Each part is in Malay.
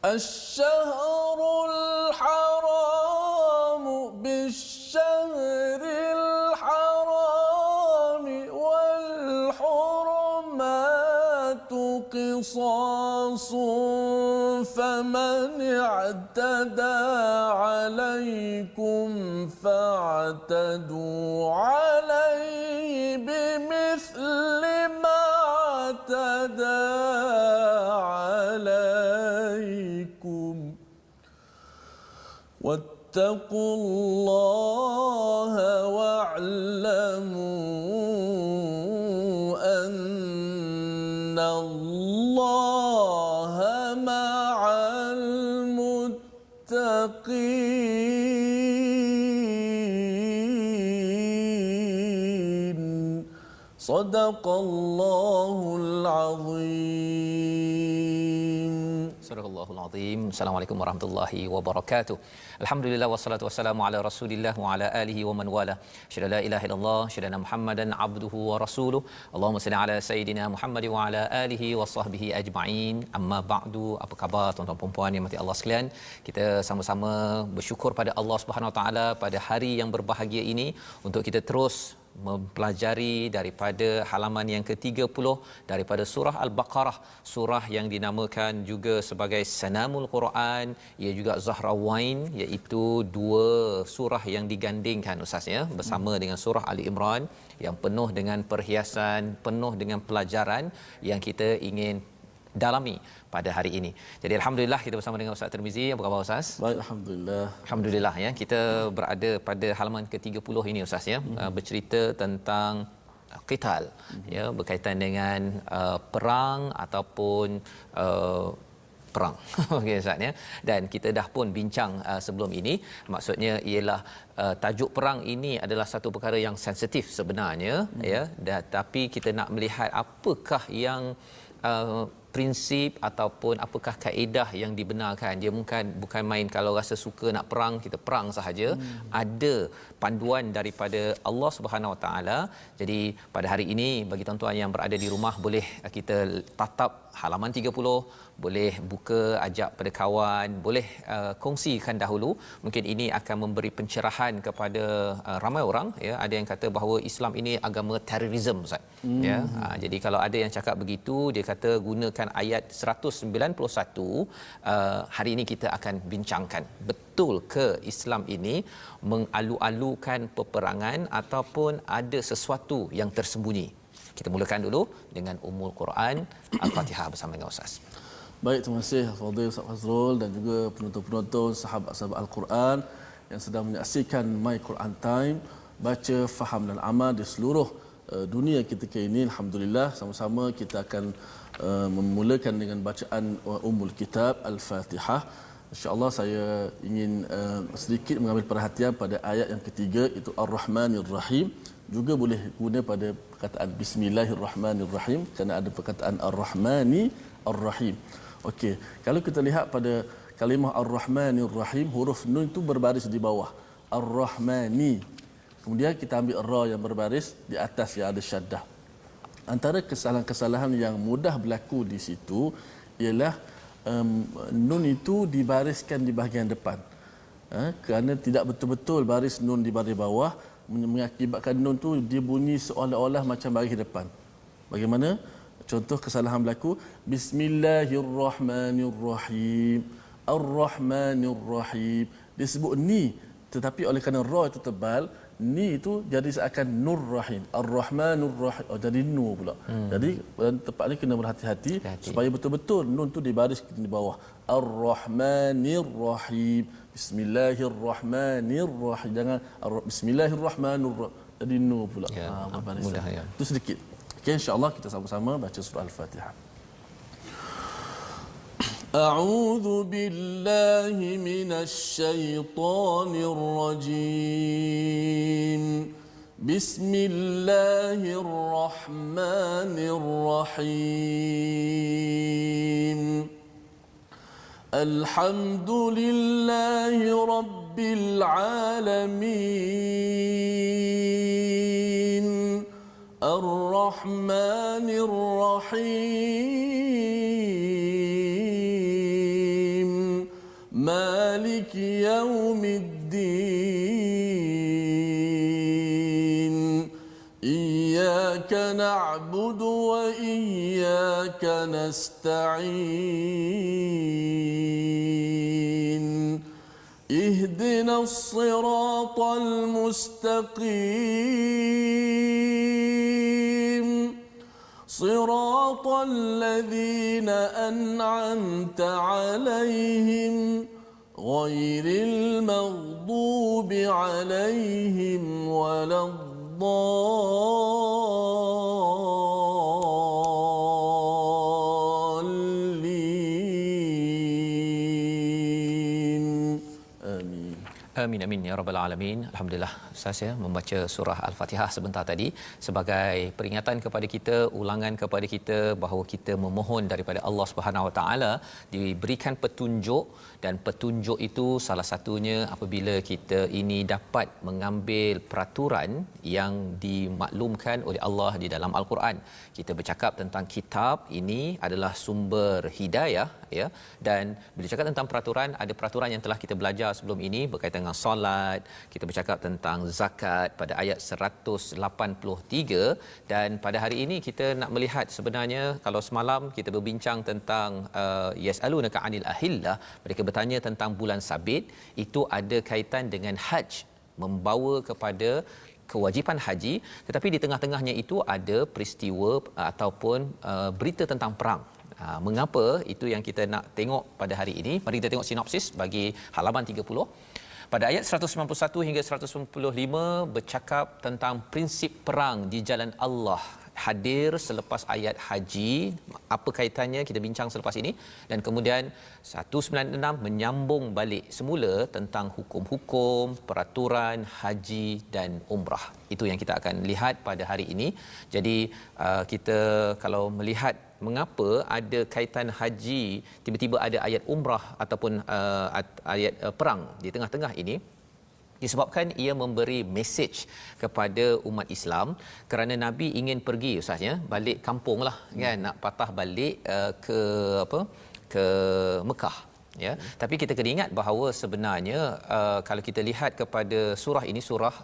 الشهر الحرام بالشهر الحرام والحرمات قصاص فمن اعتدى عليكم فاعتدوا عليه بمثل ما اعتدى عليكم واتقوا الله واعلموا أن الله مع المتقين صدق الله العظيم. Surahul Azim. Assalamualaikum warahmatullahi wabarakatuh. Alhamdulillah wassalatu wassalamu ala Rasulillah wa ala alihi wa man wala. Syada la ilaha illallah, syada Muhammadan abduhu wa rasuluh. Allahumma salli ala sayidina Muhammad wa ala alihi wa sahbihi ajma'in. Amma ba'du. Apa khabar tuan-tuan dan puan yang mati Allah sekalian? Kita sama-sama bersyukur pada Allah Subhanahu wa taala pada hari yang berbahagia ini untuk kita terus mempelajari daripada halaman yang ke-30 daripada surah Al-Baqarah, surah yang dinamakan juga sebagai Sanamul Quran, ia juga Zahrawain, iaitu dua surah yang digandingkan ustaz ya bersama dengan surah Ali Imran yang penuh dengan perhiasan, penuh dengan pelajaran yang kita ingin dalami pada hari ini. Jadi alhamdulillah kita bersama dengan Ustaz Tirmizi. Apa khabar Ustaz? Baik, alhamdulillah. Alhamdulillah ya. Kita berada pada halaman ke-30 ini Ustaz ya, bercerita tentang qital ya, berkaitan dengan perang ataupun perang. Okey Ustaz ya. Dan kita dah pun bincang sebelum ini, maksudnya ialah tajuk perang ini adalah satu perkara yang sensitif sebenarnya ya, tapi kita nak melihat apakah yang prinsip ataupun apakah kaedah yang dibenarkan. Dia bukan main kalau rasa suka nak perang kita perang sahaja. Ada panduan daripada Allah Subhanahu Wa Taala. Jadi pada hari ini bagi tuan-tuan yang berada di rumah, boleh kita tatap halaman 30, boleh buka, ajak pada kawan, boleh kongsikan dahulu. Mungkin ini akan memberi pencerahan kepada ramai orang ya. Ada yang kata bahawa Islam ini agama terorisme Ustaz. Ya. Jadi kalau ada yang cakap begitu, dia kata gunakan ayat 191, hari ini kita akan bincangkan betul ke Islam ini mengalu-alukan peperangan ataupun ada sesuatu yang tersembunyi. Kita mulakan dulu dengan Ummul Quran Al-Fatihah bersama dengan Ustaz. Baik, terima kasih Fadil Ustaz Fazrul dan juga penonton-penonton sahabat-sahabat Al-Quran yang sedang menyaksikan My Quran Time, baca, faham dan amal di seluruh dunia ketika ini. Alhamdulillah, sama-sama kita akan memulakan dengan bacaan Ummul Kitab Al-Fatihah. InsyaAllah saya ingin sedikit mengambil perhatian pada ayat yang ketiga, itu Ar-Rahmanir Rahim. Juga boleh guna pada perkataan Bismillahirrahmanirrahim kerana ada perkataan Ar-Rahmani Ar-Rahim. Okey, kalau kita lihat pada kalimah Ar-Rahmanir Rahim, huruf nun itu berbaris di bawah. Ar-Rahmani. Kemudian kita ambil ra yang berbaris di atas yang ada syaddah. Antara kesalahan-kesalahan yang mudah berlaku di situ ialah nun itu dibariskan di bahagian depan. Kerana tidak betul-betul baris nun di baris bawah, mengakibatkan nun tu dia bunyi seolah-olah macam baris depan. Bagaimana? Contoh kesalahan berlaku, Bismillahirrahmanirrahim, Ar-Rahmanirrahim. Dia sebut ni, tetapi oleh kerana ra itu tebal, ni itu jadi seakan Nur Rahim, Ar-Rahmanur Rahim, jadi nur pula. Jadi tempat ni kena berhati-hati supaya betul-betul nun tu dibaris di bawah. Ar-Rahmanir Rahim, Bismillahirrahmanirrahim. Jangan Bismillahirrahmanirrahim, jadi nur pula. Ya, mudah ya. Itu sedikit. Okey, insya-Allah kita sama-sama baca surah Al-Fatihah. أعوذ بالله من الشيطان الرجيم بسم الله الرحمن الرحيم الحمد لله رب العالمين الرحمن الرحيم يوم الدين إياك نعبد وإياك نستعين اهدنا الصراط المستقيم صراط الذين أنعمت عليهم غير المغضوب عليهم ولا الضالين آمين. Amin amin ya rabbal alamin. Alhamdulillah saya membaca surah Al-Fatihah sebentar tadi sebagai peringatan kepada kita, ulangan kepada kita bahawa kita memohon daripada Allah Subhanahu Wa Taala diberikan petunjuk, dan petunjuk itu salah satunya apabila kita ini dapat mengambil peraturan yang dimaklumkan oleh Allah di dalam Al-Quran. Kita bercakap tentang kitab ini adalah sumber hidayah, ya, dan bila cakap tentang peraturan, ada peraturan yang telah kita belajar sebelum ini berkaitan dengan solat, kita bercakap tentang zakat pada ayat 183, dan pada hari ini kita nak melihat sebenarnya kalau semalam kita berbincang tentang yasalunaka anil ahillah, mereka bertanya tentang bulan sabit, itu ada kaitan dengan haji, membawa kepada kewajipan haji, tetapi di tengah-tengahnya itu ada peristiwa ataupun berita tentang perang. Mengapa? Itu yang kita nak tengok pada hari ini. Mari kita tengok sinopsis bagi halaman 30. Pada ayat 191 hingga 195 bercakap tentang prinsip perang di jalan Allah hadir selepas ayat haji. Apa kaitannya, kita bincang selepas ini. Dan kemudian 196 menyambung balik semula tentang hukum-hukum, peraturan haji dan umrah. Itu yang kita akan lihat pada hari ini. Jadi kita kalau melihat mengapa ada kaitan haji, tiba-tiba ada ayat umrah ataupun ayat perang di tengah-tengah ini, disebabkan ia memberi mesej kepada umat Islam, kerana Nabi ingin pergi ustaznya balik kampung lah kan, nak patah balik ke Mekah, ya. Tapi kita kena ingat bahawa sebenarnya kalau kita lihat kepada surah ini, surah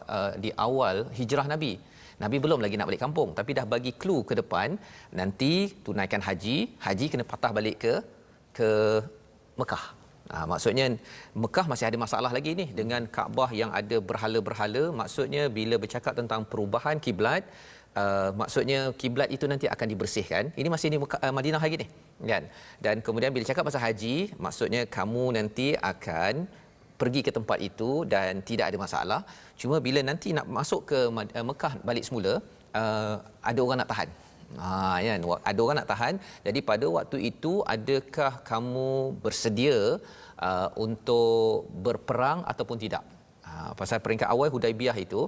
di awal hijrah Nabi belum lagi nak balik kampung, tapi dah bagi clue ke depan, nanti tunaikan haji kena patah balik ke Mekah. Maksudnya Mekah masih ada masalah lagi ni dengan Kaabah yang ada berhala-berhala. Maksudnya bila bercakap tentang perubahan kiblat, maksudnya kiblat itu nanti akan dibersihkan. Ini masih di Madinah lagi ni, kan? Dan kemudian bila cakap pasal haji, maksudnya kamu nanti akan pergi ke tempat itu dan tidak ada masalah. Cuma bila nanti nak masuk ke Mekah balik semula, ada orang nak tahan. Kan, ada orang nak tahan. Jadi pada waktu itu, adakah kamu bersedia untuk berperang ataupun tidak? Pasal peringkat awal Hudaibiyah itu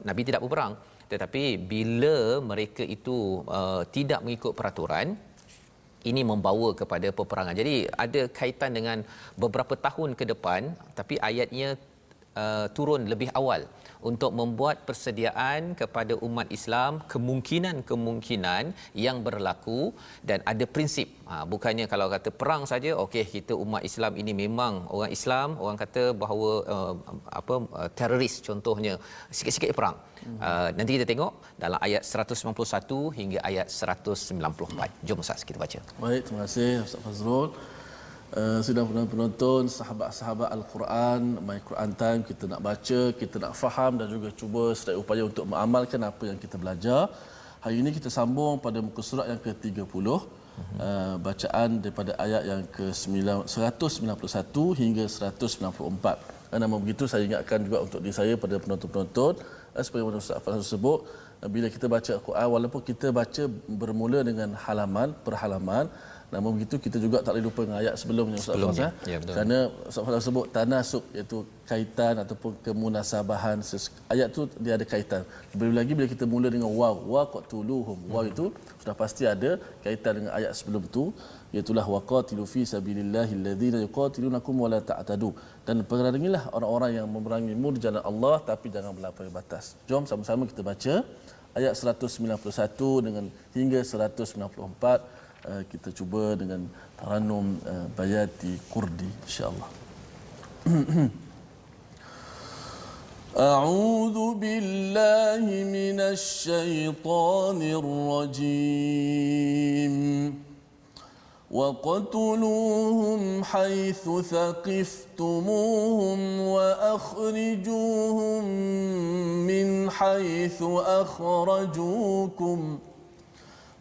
Nabi tidak berperang, tetapi bila mereka itu tidak mengikut peraturan, ini membawa kepada peperangan. Jadi ada kaitan dengan beberapa tahun ke depan, tapi ayatnya turun lebih awal untuk membuat persediaan kepada umat Islam kemungkinan-kemungkinan yang berlaku, dan ada prinsip. Bukannya kalau kata perang saja, okey kita umat Islam ini memang orang Islam, orang kata bahawa teroris contohnya, sikit-sikit perang. Nanti kita tengok dalam ayat 191 hingga ayat 194. Jom Ustaz kita baca. Baik, terima kasih Ustaz Fazrul. Sudah penonton, sahabat-sahabat Al-Quran, My Quran Time, kita nak baca, kita nak faham dan juga cuba sedaya upaya untuk mengamalkan apa yang kita belajar. Hari ini kita sambung pada muka surat yang ke-30, bacaan daripada ayat yang ke-191 hingga 194. Namun begitu, saya ingatkan juga untuk diri saya pada penonton-penonton, seperti mana Ustaz Fazrul sebut, bila kita baca Al-Quran, walaupun kita baca bermula dengan halaman per halaman, namun begitu kita juga tak boleh lupa dengan ayat sebelumnya Ustaz Fazrul, ya, betul. kerana Ustaz Fazrul sebut tanasuk, iaitu kaitan ataupun kemunasabahan ayat tu dia ada kaitan. Belum lagi bila kita mula dengan waqatuluhum, waw itu sudah pasti ada kaitan dengan ayat sebelum tu, iaitu waqatilu fi sabilillahi alladhina yuqatilunakum wala ta'tadu, dan perangilah orang-orang yang memerangimu di jalan Allah tapi jangan melampaui batas. Jom sama-sama kita baca ayat 191 dengan hingga 194. Kita cuba dengan taranum Bayati Kurdi, insya-Allah. أعوذ بالله من الشيطان الرجيم وقتلوهم حيث ثقفتموهم وأخرجوهم من حيث أخرجوكم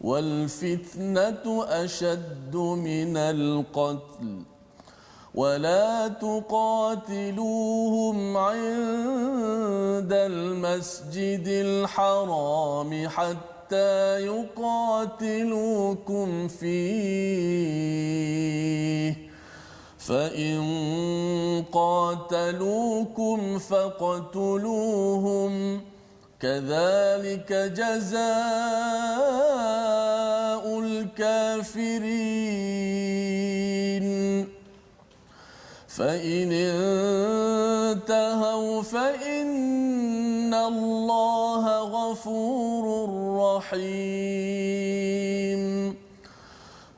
والفتنة أشد من القتل ولا تقاتلوهم عند المسجد الحرام حتى يقاتلوكم فيه فإن قاتلوكم فاقتلوهم كذلك جزاء الكافرين فإن انتهوا فإن الله غفور رحيم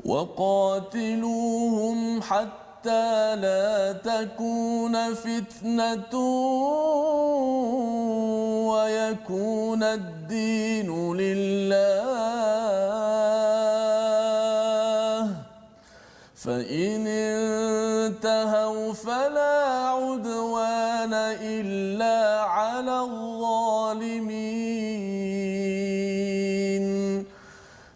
وقاتلوهم حتى لا تكون فتنة ويكون الدين لله فإن انتهوا فلا عدوان إلا على الظالمين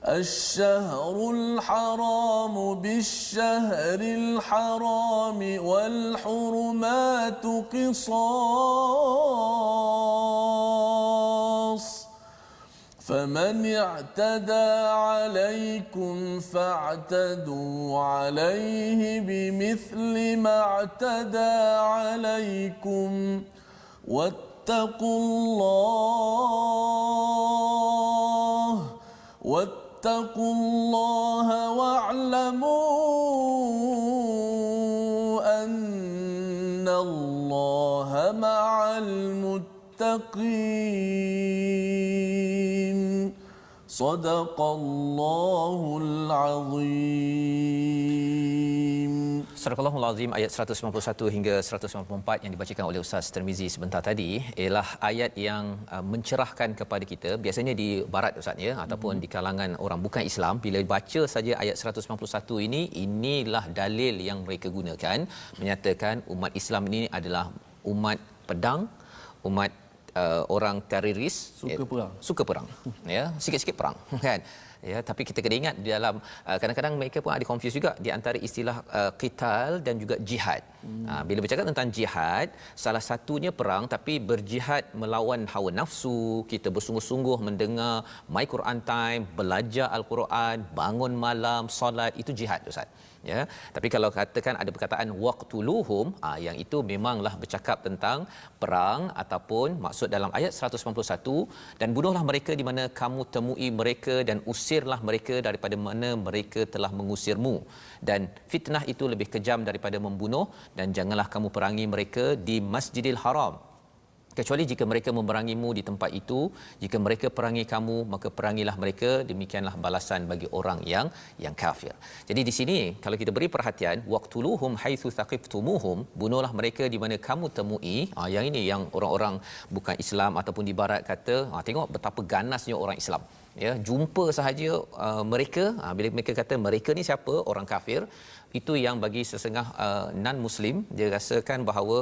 الشهر الحرام بالشهر الحرام والحرمات قصاص فمن اعتدى عليكم فاعتدوا عليه بمثل ما اعتدى عليكم واتقوا الله واعلموا أن الله مع المتقين صدق الله العظيم. Surah Al-Azim ayat 191 hingga 194 yang dibacakan oleh Ustaz Tirmizi sebentar tadi ialah ayat yang mencerahkan kepada kita. Biasanya di barat Ustaz ya ataupun di kalangan orang bukan Islam, bila baca saja ayat 191 inilah dalil yang mereka gunakan menyatakan umat Islam ini adalah umat pedang, umat orang teroris, suka perang ya, sikit-sikit perang kan ya. Tapi kita kena ingat di dalam kadang-kadang mereka pun ada confuse juga di antara istilah qital dan juga jihad. Bila bercakap tentang jihad, salah satunya perang, tapi berjihad melawan hawa nafsu, kita bersungguh-sungguh mendengar my Quran time, belajar al-Quran, bangun malam, solat, itu jihad Ustaz ya. Tapi kalau katakan ada perkataan waqtuluhum, yang itu memanglah bercakap tentang perang ataupun maksud dalam ayat 191, dan bunuhlah mereka di mana kamu temui mereka dan usirlah mereka daripada mana mereka telah mengusirmu, dan fitnah itu lebih kejam daripada membunuh, dan janganlah kamu perangi mereka di Masjidil Haram kecuali jika mereka memerangimu di tempat itu. Jika mereka perangi kamu, maka perangilah mereka, demikianlah balasan bagi orang yang kafir. Jadi di sini kalau kita beri perhatian, waqtuluhum haitsu thaqiftumuhum, bunuhlah mereka di mana kamu temui. Yang ini yang orang-orang bukan Islam ataupun di barat kata, tengok betapa ganasnya orang Islam ya, jumpa sahaja mereka, bila mereka kata mereka ni siapa, orang kafir, itu yang bagi sesengah non muslim dia rasakan bahawa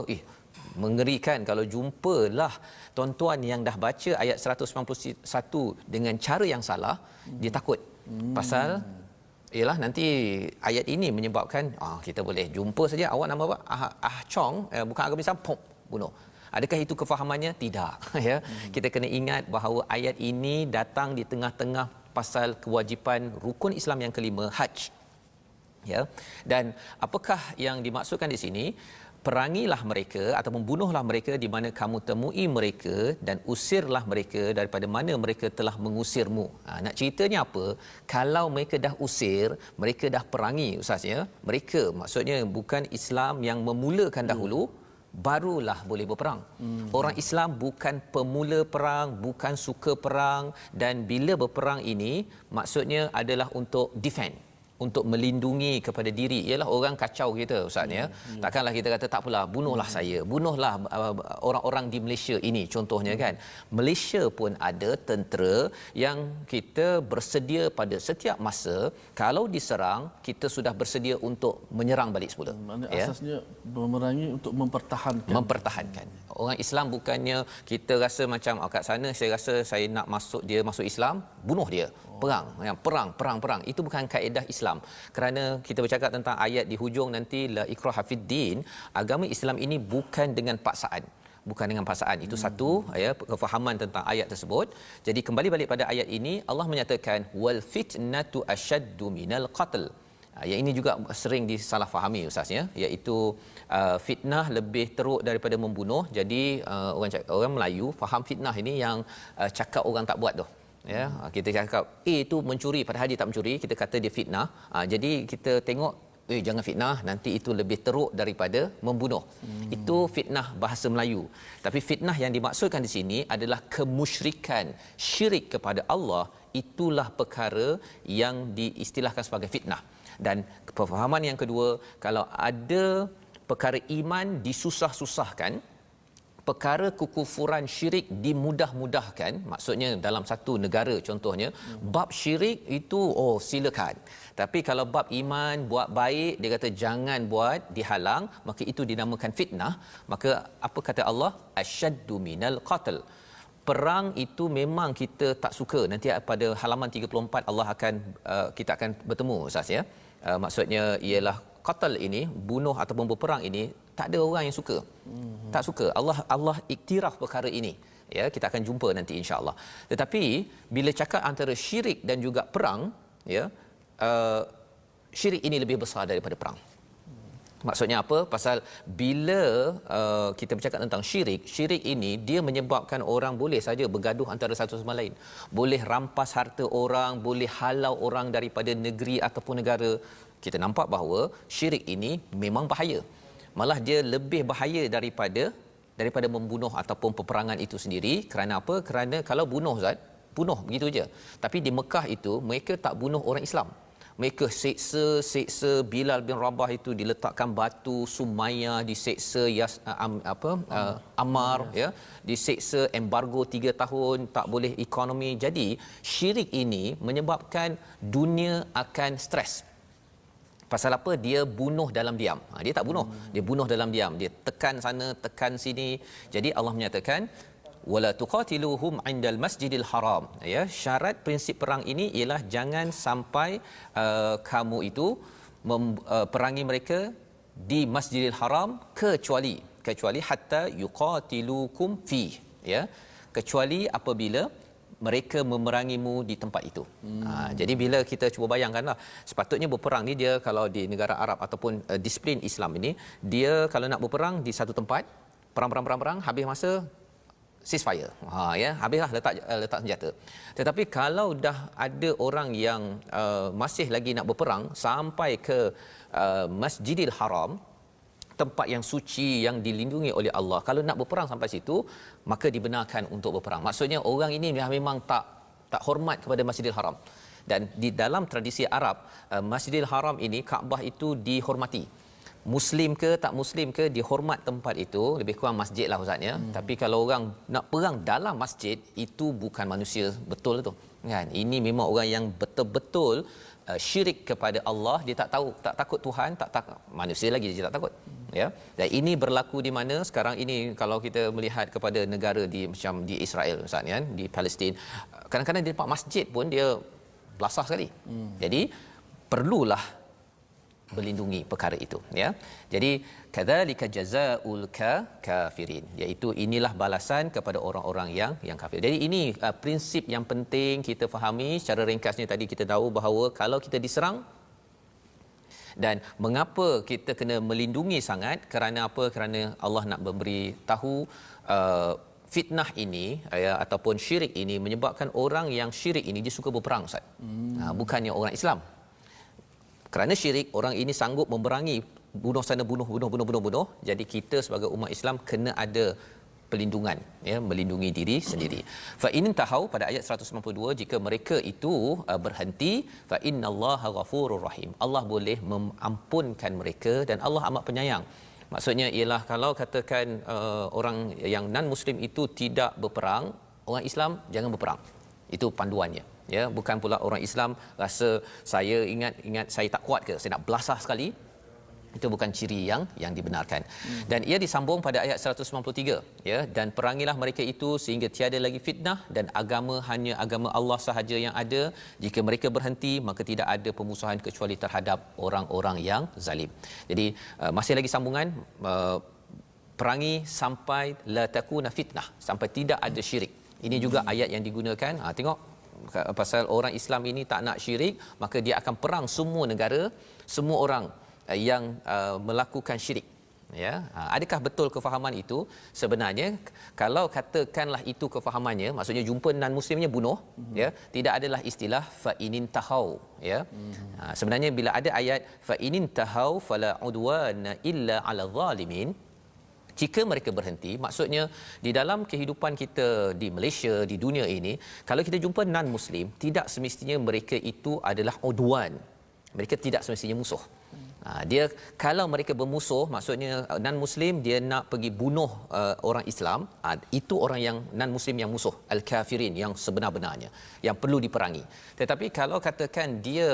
mengerikan kalau jumpalah tuan-tuan yang dah baca ayat 191 dengan cara yang salah. Dia takut pasal ialah nanti ayat ini menyebabkan kita boleh jumpa saja awak nama apa Chong bukan agama Islam, pom bunuh. Adakah itu kefahamannya? Tidak ya. Kita kena ingat bahawa ayat ini datang di tengah-tengah pasal kewajipan rukun Islam yang kelima, haji ya. Dan apakah yang dimaksudkan di sini? Perangilah mereka atau membunuhlah mereka di mana kamu temui mereka, dan usirlah mereka daripada mana mereka telah mengusirmu. Nak ceritanya apa? Kalau mereka dah usir, mereka dah perangi Ustaz ya. Mereka maksudnya bukan Islam yang memulakan dahulu, barulah boleh berperang. Orang Islam bukan pemula perang, bukan suka perang, dan bila berperang ini maksudnya adalah untuk defend, untuk melindungi kepada diri ialah orang kacau kita ustaz ya. Takkanlah kita kata tak apalah bunuhlah saya, bunuhlah orang-orang di Malaysia ini contohnya kan. Malaysia pun ada tentera yang kita bersedia pada setiap masa kalau diserang kita sudah bersedia untuk menyerang balik semula. Maknanya asasnya memerangi untuk mempertahankan. Orang Islam bukannya kita rasa macam kat sana saya rasa saya nak dia masuk Islam, bunuh dia. Perang. Itu bukan kaedah Islam. Kerana kita bercakap tentang ayat di hujung nanti la ikraha fid din, agama Islam ini bukan dengan paksaan. Itu satu ya kefahaman tentang ayat tersebut. Jadi kembali balik pada ayat ini Allah menyatakan wal fitnatu asyaddu minal qatl. Yang ini juga sering disalahfahami ustaz ya, iaitu fitnah lebih teruk daripada membunuh. Jadi orang Melayu faham fitnah ini yang cakap orang tak buat tu. Ya, kita cakap tu mencuri padahal dia tak mencuri, kita kata dia fitnah. Jadi kita tengok jangan fitnah, nanti itu lebih teruk daripada membunuh. Itu fitnah bahasa Melayu. Tapi fitnah yang dimaksudkan di sini adalah kemusyrikan, syirik kepada Allah. Itulah perkara yang diistilahkan sebagai fitnah. Dan pemahaman yang kedua, kalau ada perkara iman disusah-susahkan, perkara kekufuran syirik dimudah-mudahkan, maksudnya dalam satu negara contohnya bab syirik itu silakan, tapi kalau bab iman buat baik dia kata jangan buat, dihalang, maka itu dinamakan fitnah. Maka apa kata Allah, asyaddu minal qatl. Perang itu memang kita tak suka. Nanti pada halaman 34 Allah akan kita akan bertemu ustaz ya. Maksudnya ialah qatl ini, bunuh ataupun berperang ini, tak ada orang yang suka. Tak suka. Allah iktiraf perkara ini. Ya, kita akan jumpa nanti insya-Allah. Tetapi bila cakap antara syirik dan juga perang, ya, syirik ini lebih besar daripada perang. Maksudnya apa? Pasal bila kita bercakap tentang syirik ini dia menyebabkan orang boleh saja bergaduh antara satu sama lain. Boleh rampas harta orang, boleh halau orang daripada negeri ataupun negara. Kita nampak bahawa syirik ini memang bahaya. Malah dia lebih bahaya daripada membunuh ataupun peperangan itu sendiri. Kerana apa? Kerana kalau bunuh bunuh begitu je. Tapi di Mekah itu mereka tak bunuh orang Islam. Mereka seksa Bilal bin Rabah itu diletakkan batu, Sumayyah diseksa, Ammar ya, diseksa, embargo 3 tahun, tak boleh ekonomi. Jadi syirik ini menyebabkan dunia akan stres. Pasal apa? Dia bunuh dalam diam. Dia tak bunuh, dia bunuh dalam diam. Dia tekan sana, tekan sini. Jadi Allah menyatakan wala tuqatiluhum indal masjidil haram. Ya, syarat prinsip perang ini ialah jangan sampai kamu itu perangi mereka di Masjidil Haram kecuali hatta yuqatilukum fi, ya, kecuali apabila mereka memerangimu di tempat itu. Jadi bila kita cuba bayangkanlah, sepatutnya berperang ni dia kalau di negara Arab ataupun disiplin Islam ini, dia kalau nak berperang di satu tempat, perang, habis masa ceasefire. Ya, habislah letak senjata. Tetapi kalau dah ada orang yang masih lagi nak berperang sampai ke Masjidil Haram, tempat yang suci yang dilindungi oleh Allah, kalau nak berperang sampai situ, maka dibenarkan untuk berperang. Maksudnya orang ini memang tak hormat kepada Masjidil Haram. Dan di dalam tradisi Arab, Masjidil Haram ini, Kaabah itu dihormati. Muslim ke tak muslim ke, dihormat tempat itu, lebih kurang masjid lah ustaz ya. Tapi kalau orang nak perang dalam masjid, itu bukan manusia betul tu kan. Ini memang orang yang betul-betul syirik kepada Allah. Dia tak takut Tuhan, tak manusia lagi dia tak takut ya. Dan ini berlaku di mana sekarang ini, kalau kita melihat kepada negara macam di Israel ustaz ya, di Palestin, kadang-kadang di tempat masjid pun dia belasah sekali. Jadi perlulah berlindungi perkara itu ya. Jadi kadzalika jazaul kafirin, iaitu inilah balasan kepada orang-orang yang kafir. Jadi ini prinsip yang penting kita fahami. Secara ringkasnya tadi kita tahu bahawa kalau kita diserang, dan mengapa kita kena melindungi sangat, kerana apa? Kerana Allah nak memberi tahu fitnah ini ataupun syirik ini menyebabkan orang yang syirik ini dia suka berperang ustaz. Bukannya orang Islam. Kerana syirik, orang ini sanggup memerangi, bunuh sana, bunuh. Jadi kita sebagai umat Islam kena ada pelindungan, ya, melindungi diri sendiri. Fa in tahu pada ayat 192, jika mereka itu berhenti, fa innallaha ghafurur rahim. Allah boleh mengampunkan mereka dan Allah amat penyayang. Maksudnya ialah kalau katakan orang yang non muslim itu tidak berperang, orang Islam jangan berperang. Itu panduannya, ya. Bukan pula orang Islam rasa saya ingat saya tak kuat ke, saya nak belasah sekali. Itu bukan ciri yang dibenarkan. Dan ia disambung pada ayat 193, ya, dan perangilah mereka itu sehingga tiada lagi fitnah dan agama hanya agama Allah sahaja yang ada. Jika mereka berhenti, maka tidak ada pemusuhan kecuali terhadap orang-orang yang zalim. Jadi masih lagi sambungan, perangi sampai la takuna fitnah, sampai tidak ada syirik. Ini juga ayat yang digunakan. Tengok, pasal orang Islam ini tak nak syirik, maka dia akan perang semua negara, semua orang yang melakukan syirik, ya. Adakah betul kefahaman itu? Sebenarnya kalau katakanlah itu kefahamannya, maksudnya jumpa non muslimnya bunuh, ya, tidak adalah istilah fa inin tahau, ya. Sebenarnya bila ada ayat fa inin tahau fala udwana illa ala zalimin, jika mereka berhenti, maksudnya di dalam kehidupan kita di Malaysia, di dunia ini, kalau kita jumpa non muslim, tidak semestinya mereka itu adalah udwan. Mereka tidak semestinya musuh. Dia kalau mereka bermusuh, maksudnya non muslim dia nak pergi bunuh orang Islam, itu orang yang non muslim yang musuh, al-kafirin yang sebenar-benarnya, yang perlu diperangi. Tetapi kalau katakan dia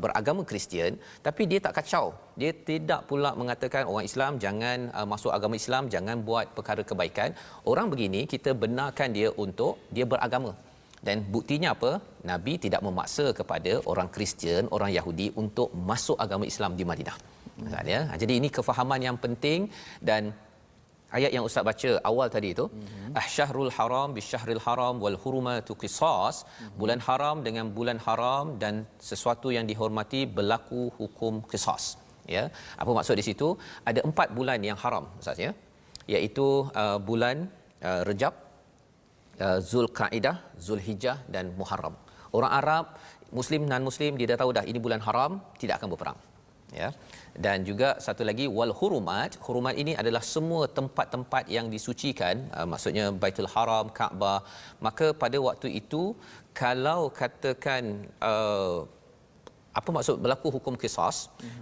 beragama Kristian tapi dia tak kacau, dia tidak pula mengatakan orang Islam jangan masuk agama Islam, jangan buat perkara kebaikan, orang begini kita benarkan dia untuk dia beragama. Dan buktinya apa? Nabi tidak memaksa kepada orang Kristian, orang Yahudi untuk masuk agama Islam di Madinah. Ya. Jadi ini kefahaman yang penting. Dan ayat yang Ustaz baca awal tadi itu, ahsyahrul haram bisyahril haram wal hurumatu qisas, bulan haram dengan bulan haram dan sesuatu yang dihormati berlaku hukum qisas, ya. Apa maksud di situ? Ada 4 bulan yang haram, Ustaz, ya, iaitu bulan Rejab, Zulkaidah, Zulhijjah dan Muharram. Orang Arab, Muslim, non-Muslim, dia dah tahu dah ini bulan haram, tidak akan berperang, ya. Dan juga satu lagi wal hurumat. Hurumat ini adalah semua tempat-tempat yang disucikan, maksudnya Baitul Haram, Kaabah. Maka pada waktu itu kalau katakan apa maksud berlaku hukum qisas?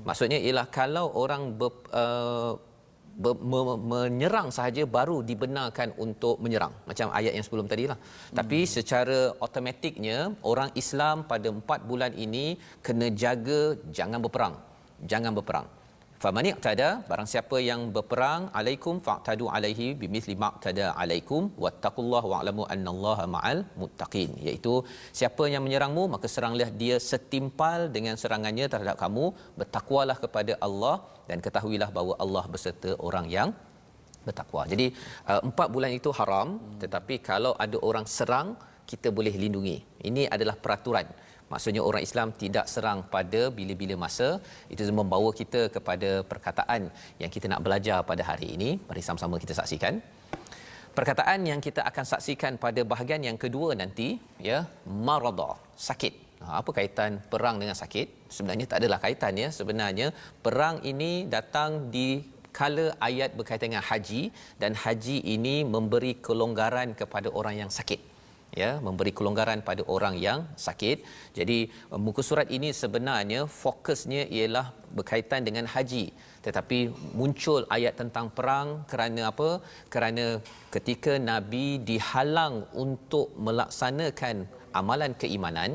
Maksudnya ialah kalau orang menyerang sahaja baru dibenarkan untuk menyerang, macam ayat yang sebelum tadilah. Tapi secara automatiknya orang Islam pada 4 bulan ini kena jaga jangan berperang. Faman iqtada, barang siapa yang berperang, alaikum fa'tadu alaihi bimithli ma'tada alaikum wattaqullaha wa'lamu annallaha ma'al muttaqin, iaitu siapa yang menyerangmu maka seranglah dia setimpal dengan serangannya terhadap kamu, bertakwalah kepada Allah dan ketahuilah bahawa Allah beserta orang yang bertakwa. Jadi 4 bulan itu haram, tetapi kalau ada orang serang kita boleh lindungi. Ini adalah peraturan. Maksudnya orang Islam tidak serang pada bila-bila masa. Itu membawa kita kepada perkataan yang kita nak belajar pada hari ini. Mari sama-sama kita saksikan. Perkataan yang kita akan saksikan pada bahagian yang kedua nanti, ya, marada, sakit. Apa kaitan perang dengan sakit? Sebenarnya tak adalah kaitan, ya. Sebenarnya perang ini datang di kala ayat berkaitan dengan haji, dan haji ini memberi kelonggaran kepada orang yang sakit, ya, memberi kelonggaran pada orang yang sakit. Jadi muka surat ini sebenarnya fokusnya ialah berkaitan dengan haji, tetapi muncul ayat tentang perang kerana apa? Kerana ketika Nabi dihalang untuk melaksanakan amalan keimanan,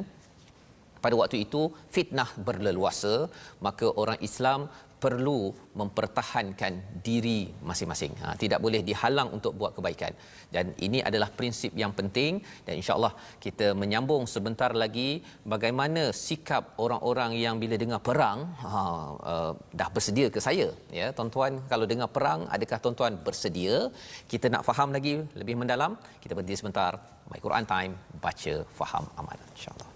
pada waktu itu fitnah berleluasa, maka orang Islam perlu mempertahankan diri masing-masing. Tidak boleh dihalang untuk buat kebaikan. Dan ini adalah prinsip yang penting, dan insya-Allah kita menyambung sebentar lagi bagaimana sikap orang-orang yang bila dengar perang dah bersedia ke saya, ya. Tuan-tuan kalau dengar perang, adakah tuan-tuan bersedia? Kita nak faham lagi lebih mendalam. Kita berhenti sebentar. My Quran Time, baca, faham, amal, insya-Allah.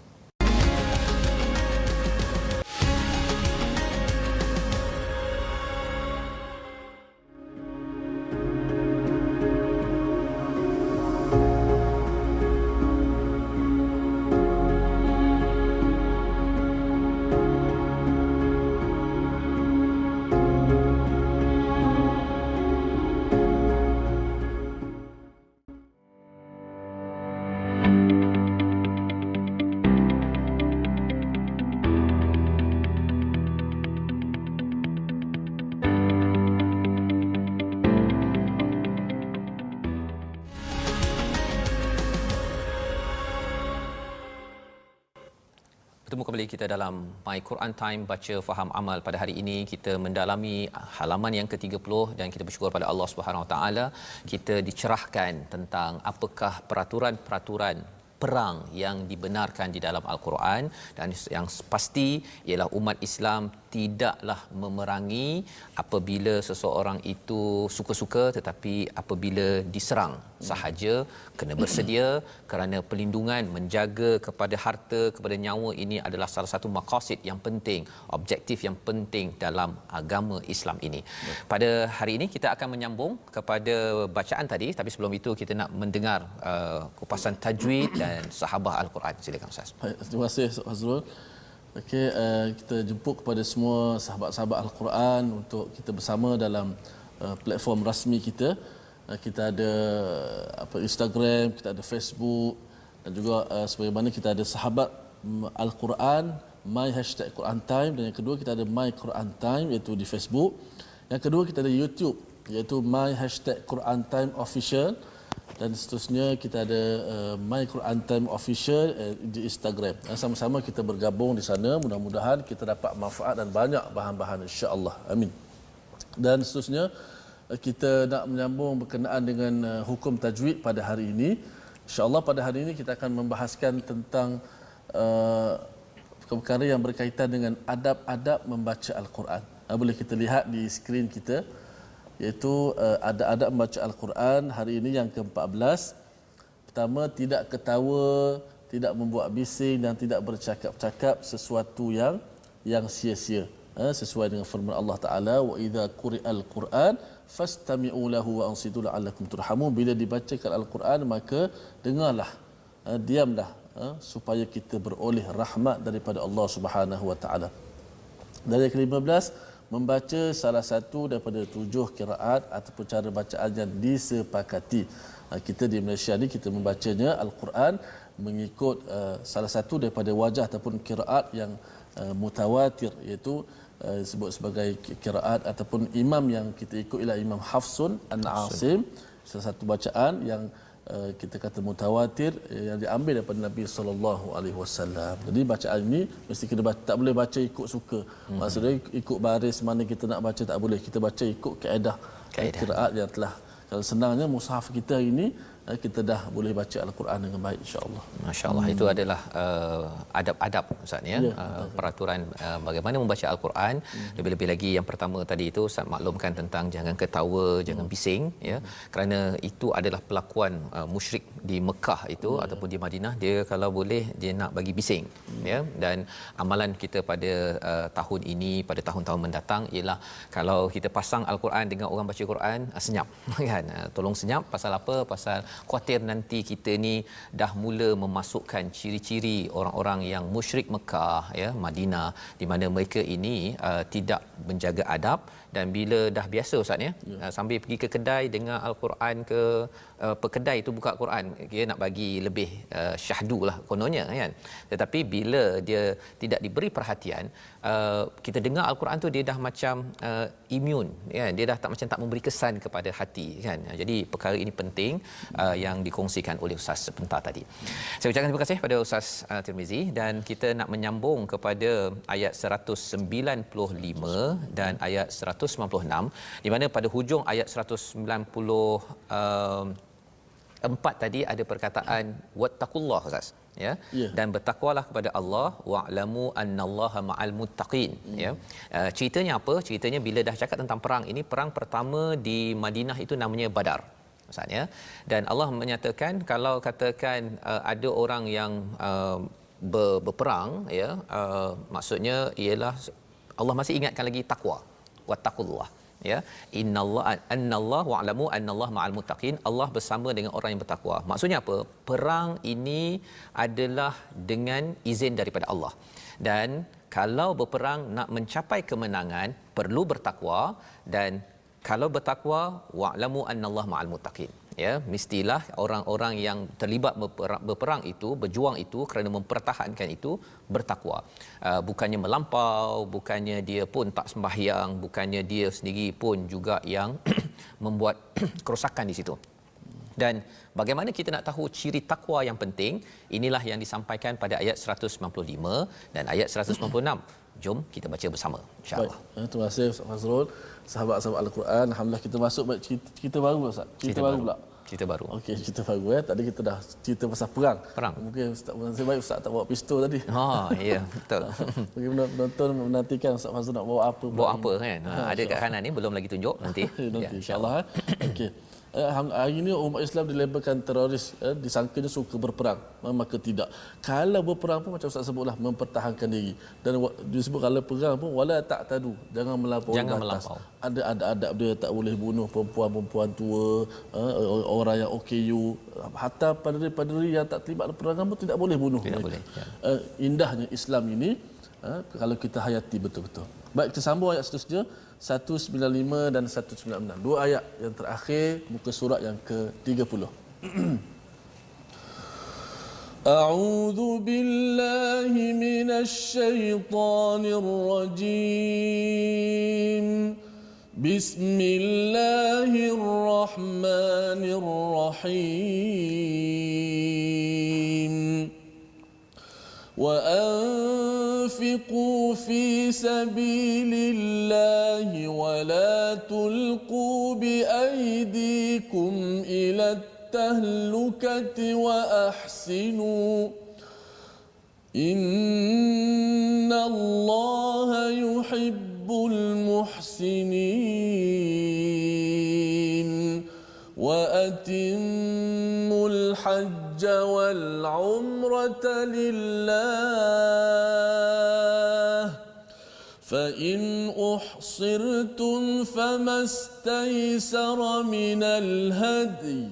Bertemu kembali kita dalam My Quran Time, baca faham amal. Pada hari ini kita mendalami halaman yang ke-30 dan kita bersyukur pada Allah Subhanahu Wa Taala kita dicerahkan tentang apakah peraturan-peraturan perang yang dibenarkan di dalam Al-Quran, dan yang pasti ialah umat Islam tidaklah memerangi apabila seseorang itu suka-suka, tetapi apabila diserang sahaja kena bersedia, kerana pelindungan menjaga kepada harta, kepada nyawa ini adalah salah satu maqasid yang penting, objektif yang penting dalam agama Islam ini. Pada hari ini kita akan menyambung kepada bacaan tadi, tapi sebelum itu kita nak mendengar kupasan tajwid dan sahabah Al-Quran. Silakan Ustaz. Baik, terima kasih Ustaz Fazrul. Okey, kita jemput kepada semua sahabat-sahabat Al-Quran untuk kita bersama dalam platform rasmi kita. Kita ada Instagram, kita ada Facebook, dan juga sebagaimana kita ada sahabat Al-Quran My #Quran Time, dan yang kedua kita ada My Quran Time iaitu di Facebook. Yang kedua kita ada YouTube iaitu My #Quran Time Official, dan seterusnya kita ada My Quran Time Official di Instagram. Sama-sama kita bergabung di sana, mudah-mudahan kita dapat manfaat dan banyak bahan-bahan insya-Allah. Amin. Dan seterusnya kita nak menyambung berkenaan dengan hukum tajwid pada hari ini. Insya-Allah pada hari ini kita akan membahaskan tentang perkara yang berkaitan dengan adab-adab membaca Al-Quran. Boleh kita lihat di skrin kita, iaitu adab-adab membaca Al-Quran hari ini yang ke-14. Pertama, tidak ketawa, tidak membuat bising dan tidak bercakap-cakap sesuatu yang sia-sia. Sesuai dengan firman Allah Taala, wa idza quri'al Quran fastami'u lahu wa ansitu la'allakum turhamun. Bila dibacakan Al-Quran maka dengarlah, diamlah, supaya kita beroleh rahmat daripada Allah Subhanahu Wa Taala. Dan yang ke-15, membaca salah satu daripada 7 qiraat ataupun cara bacaan yang disepakati. Kita di Malaysia ni kita membacanya Al-Quran mengikut salah satu daripada wajah ataupun qiraat yang mutawatir, iaitu disebut sebagai qiraat ataupun imam yang kita ikut ialah Imam Hafsun An-Asim. Salah satu bacaan yang kita kata mutawatir yang diambil daripada Nabi sallallahu alaihi wasallam. Jadi bacaan ini mesti kena baca, tak boleh baca ikut suka. Maksudnya ikut baris mana kita nak baca, tak boleh. Kita baca ikut kaedah qiraat yang telah, kalau senangnya mushaf kita ini kita dah boleh baca Al-Quran dengan baik insya-Allah. Masya-Allah, itu adalah adab-adab Ustaz ya, peraturan bagaimana membaca Al-Quran. Lebih-lebih lagi yang pertama tadi itu Ustaz maklumkan tentang jangan ketawa, jangan bising ya. Kerana itu adalah pelakuan musyrik di Mekah itu ataupun di Madinah, dia kalau boleh dia nak bagi bising ya. Dan amalan kita pada tahun ini, pada tahun-tahun mendatang ialah kalau kita pasang Al-Quran dengan orang baca Quran, senyap kan. Tolong senyap. Pasal apa? Pasal khuatir nanti kita ni dah mula memasukkan ciri-ciri orang-orang yang musyrik Mekah ya, Madinah, di mana mereka ini tidak menjaga adab. Dan bila dah biasa Ustaz ya, sambil pergi ke kedai dengar Al-Quran ke pekedai itu buka Quran, dia nak bagi lebih syahdu lah kononnya kan. Tetapi bila dia tidak diberi perhatian, kita dengar Al-Quran tu dia dah macam imun kan, dia dah tak macam tak memberi kesan kepada hati kan. Jadi perkara ini penting yang dikongsikan oleh Ustaz sebentar tadi. Saya ucapkan terima kasih pada Ustaz Tirmizi, dan kita nak menyambung kepada ayat 195 dan ayat 196, di mana pada hujung ayat 194 tadi ada perkataan wattaqullah Ustaz ya, dan bertakwalah kepada Allah, wa'lamu annallaha ma'al muttaqin ya. Ceritanya apa? Ceritanya bila dah cakap tentang perang ini, perang pertama di Madinah itu namanya Badar Ustaz ya. Dan Allah menyatakan kalau katakan ada orang yang berperang ya, maksudnya ialah Allah masih ingatkan lagi takwa, wattaqullah ya, innallaha wa'lamu annallaha ma'al muttaqin, Allah bersama dengan orang yang bertakwa. Maksudnya apa? Perang ini adalah dengan izin daripada Allah, dan kalau berperang nak mencapai kemenangan perlu bertakwa, dan kalau bertakwa wa'lamu annallaha ma'al muttaqin ya, mestilah orang-orang yang terlibat berperang itu, berjuang itu kerana mempertahankan itu bertakwa. Bukannya melampau, bukannya dia pun tak sembahyang, bukannya dia sendiri pun juga yang membuat kerosakan di situ. Dan bagaimana kita nak tahu ciri takwa yang penting? Inilah yang disampaikan pada ayat 195 dan ayat 196. Jom kita baca bersama insya-Allah. Baik, terima kasih Ustaz Fazrul. Sahabat-sahabat Al-Quran, alhamdulillah kita masuk cerita baru Ustaz. Cerita baru pula. Cerita baru. Okey, cerita baru Tadi kita dah cerita pasal perang. Mungkin Ustaz nasib baik Ustaz tak bawa pistol tadi. Ya, betul. Mungkin penonton menantikan Ustaz Fazrul nak bawa apa. Bawa apa kan? Ada kat kanan ni belum lagi tunjuk nanti. Nanti insya-Allah. Okey. Hari ini umat Islam dilabelkan teroris, disangkanya suka berperang, maka tidak. Kalau berperang pun macam Ustaz sebutlah, mempertahankan diri. Dan disebut kalau perang pun wala ta'tadu, jangan melampaui batas. Ada adab dia, tak boleh bunuh perempuan-perempuan tua, orang yang OKU, hatta padri-padri yang tak terlibat dalam perangan pun tidak boleh bunuh tidak mereka. Boleh. Indahnya Islam ini kalau kita hayati betul-betul. Baik, kita sambung ayat seterusnya 195 dan 196. Dua ayat yang terakhir muka surat yang ke-30. A'udzu billahi minasy syaithanir rajim. Bismillahirrahmanirrahim. وأنفقوا في سبيل الله ولا تلقوا بأيديكم إلى التهلكة وأحسنوا إن الله يحب المحسنين وأتموا الحج والعمرة لله فإن أحصرتم فما استيسر من الهدي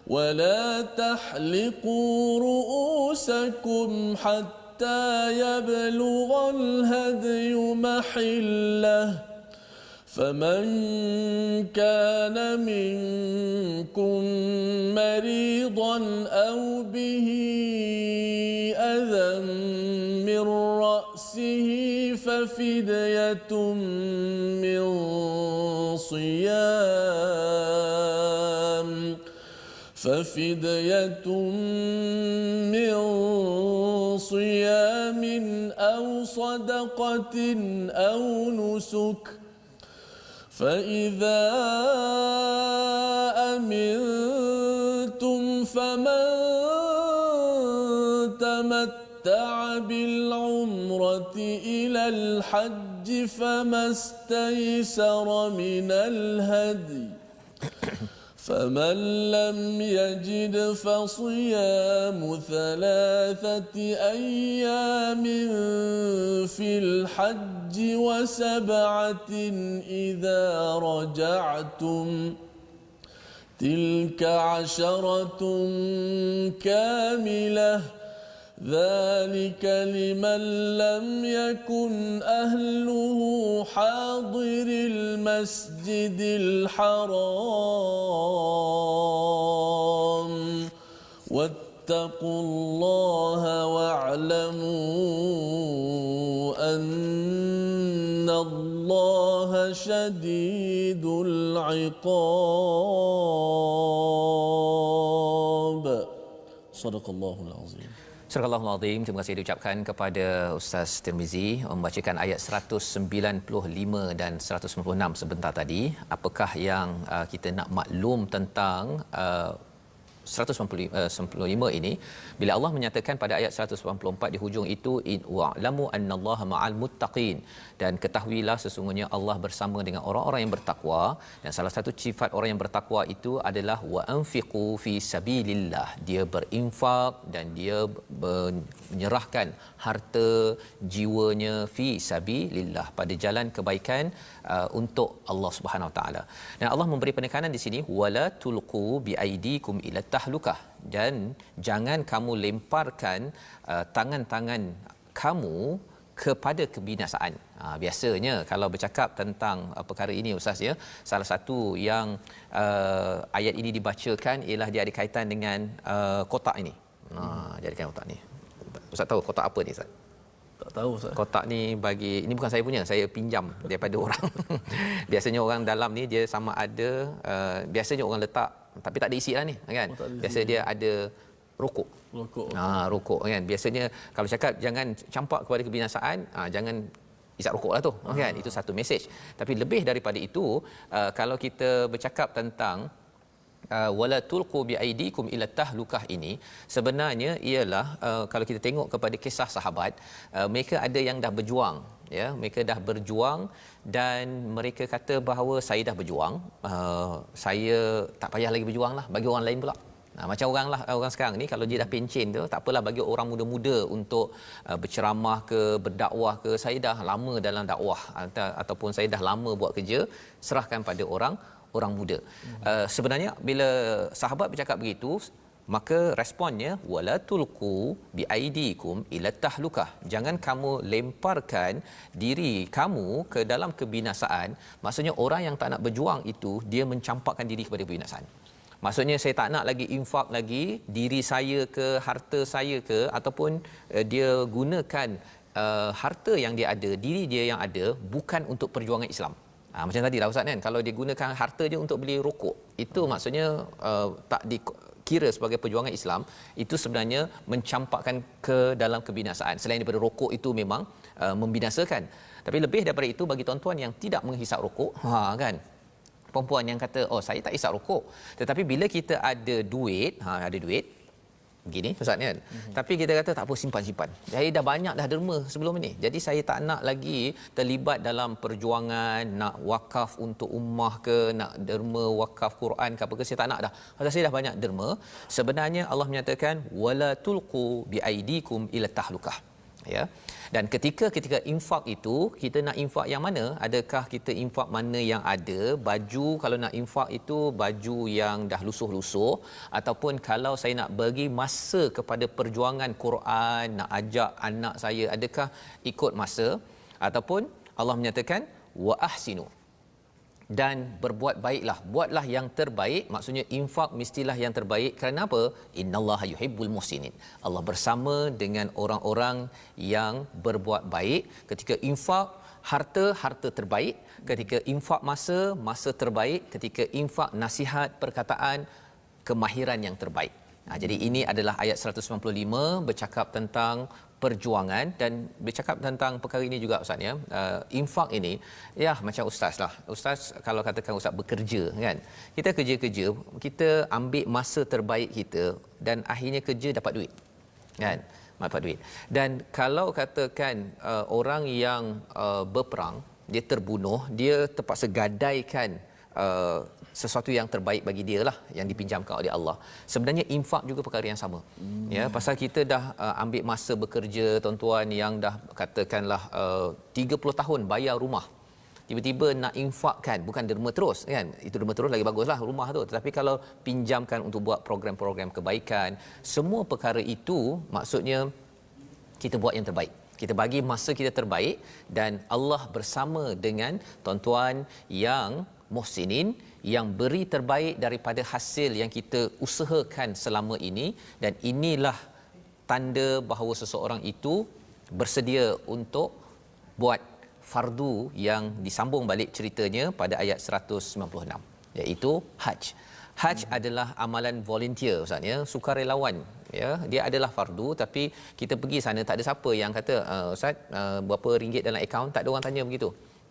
ولا تحلقوا رؤوسكم حتى يبلغ الهدي محله فمن كان منكم مريضا أو به أذى من رأسه ففدية من صيام أو صدقة أو نسك فإذا أمنتم فمن تمتع بالعمرة إلى الحج فما استيسر من الهدي فمن لم يجد فصيام 3 أيام في الحج و7 إذا رجعتم تلك 10 كاملة ذلك لمن لم يكن أهله حاضر المسجد الحرام واتقوا الله واعلموا أن الله شديد العقاب صدق الله العظيم. Surah Al-Azim, terima kasih diucapkan kepada Ustaz Tirmizi membacakan ayat 195 dan 196 sebentar tadi. Apakah yang kita nak maklum tentang 195 ini, bila Allah menyatakan pada ayat 194 di hujung itu, in wa'lamu annallaha ma'al muttaqin, dan ketahuilah sesungguhnya Allah bersama dengan orang-orang yang bertakwa. Dan salah satu sifat orang yang bertakwa itu adalah wa anfiqu fi sabilillah, dia berinfak dan dia menyerahkan harta jiwanya fi sabilillah, pada jalan kebaikan untuk Allah Subhanahu Wa Taala. Dan Allah memberi penekanan di sini wala tulqu biaidikum ila tahlukah, dan jangan kamu lemparkan tangan-tangan kamu kepada kebinasaan. Biasanya kalau bercakap tentang perkara ini Ustaz ya, salah satu yang ayat ini dibacakan ialah dia ada kaitan dengan kotak ini. Dia ada kaitan kotak ni. Ustaz tahu kotak apa ni Ustaz? Tak tahu Ustaz. Kotak ni bagi, ini bukan saya punya, saya pinjam daripada orang. Biasanya orang dalam ni dia sama ada biasanya orang letak tapi tak ada isi lah ni kan. Oh, tak ada isi. Biasa dia ada rokok. Rokok. Rokok kan. Biasanya kalau cakap jangan campak kepada kebinasaan, jangan isap rokok lah tu kan. Itu satu mesej. Tapi lebih daripada itu, kalau kita bercakap tentang wala tulqu biaidikum ila tahlukah ini, sebenarnya ialah kalau kita tengok kepada kisah sahabat, mereka ada yang dah berjuang, ya, mereka dah berjuang dan mereka kata bahawa saya dah berjuang, saya tak payah lagi berjuang lah, bagi orang lain pula. Macam orang sekarang ni kalau dia dah pencen tu, tak apalah bagi orang muda-muda untuk berceramah ke, berdakwah ke, saya dah lama dalam dakwah ataupun saya dah lama buat kerja, serahkan pada orang muda. Sebenarnya bila sahabat bercakap begitu, maka responnya wala tulqu biaidikum ila tahlukah, jangan kamu lemparkan diri kamu ke dalam kebinasaan. Maksudnya orang yang tak nak berjuang itu dia mencampakkan diri kepada kebinasaan. Maksudnya saya tak nak lagi infak lagi diri saya ke, harta saya ke, ataupun dia gunakan harta yang dia ada, diri dia yang ada bukan untuk perjuangan Islam. Macam tadi lah Ustaz kan, kalau dia gunakan harta dia untuk beli rokok, itu maksudnya tak dikira sebagai perjuangan Islam, itu sebenarnya mencampakkan ke dalam kebinasaan. Selain daripada rokok itu memang membinasakan. Tapi lebih daripada itu, bagi tuan-tuan yang tidak menghisap rokok, kan, perempuan yang kata saya tak hisap rokok, tetapi bila kita ada duit, ada duit begini Ustaz kan, tapi kita kata tak apa, simpan, saya dah banyak dah derma sebelum ini, jadi saya tak nak lagi terlibat dalam perjuangan nak wakaf untuk ummah ke, nak derma wakaf Quran ke apa ke, saya tak nak dah, pasal saya dah banyak derma. Sebenarnya Allah menyatakan wala tulqu biaidikum ila tahlukah, ya. Dan ketika infak itu, kita nak infak yang mana? Adakah kita infak mana yang ada? Baju, kalau nak infak itu baju yang dah lusuh-lusuh, ataupun kalau saya nak bagi masa kepada perjuangan Quran, nak ajak anak saya, adakah ikut masa? Ataupun Allah menyatakan wa ahsinu, dan berbuat baiklah, buatlah yang terbaik. Maksudnya infak mestilah yang terbaik. Kerana apa? Innallaha yuhibbul muhsinin. Allah bersama dengan orang-orang yang berbuat baik. Ketika infak harta terbaik, ketika infak masa terbaik, ketika infak nasihat, perkataan, kemahiran yang terbaik. Jadi ini adalah ayat 195 bercakap tentang perjuangan, dan bercakap tentang perkara ini juga Ustaz, ya. Infak ini ya macam ustaz lah. Ustaz kalau katakan ustaz bekerja kan, kita kerja, kita ambil masa terbaik kita dan akhirnya kerja dapat duit kan, dapat duit. Dan kalau katakan orang yang berperang, dia terbunuh, dia terpaksa gadaikan sesuatu yang terbaik bagi dia lah yang dipinjamkan oleh Allah. Sebenarnya infak juga perkara yang sama. Ya, pasal kita dah ambil masa bekerja tuan-tuan yang dah katakanlah 30 tahun bayar rumah. Tiba-tiba nak infakkan, bukan derma terus kan. Itu derma terus lagi baguslah rumah tu. Tetapi kalau pinjamkan untuk buat program-program kebaikan, semua perkara itu maksudnya kita buat yang terbaik. Kita bagi masa kita terbaik, dan Allah bersama dengan tuan-tuan yang muhsinin, yang beri terbaik daripada hasil yang kita usahakan selama ini. Dan inilah tanda bahawa seseorang itu bersedia untuk buat fardu yang disambung balik ceritanya pada ayat 196, iaitu Hajj. Hajj adalah amalan volunteer Ustaz, ya, sukarelawan, ya. Dia adalah fardu, tapi kita pergi sana tak ada siapa yang kata Ustaz berapa ringgit dalam akaun, tak ada orang tanya begitu,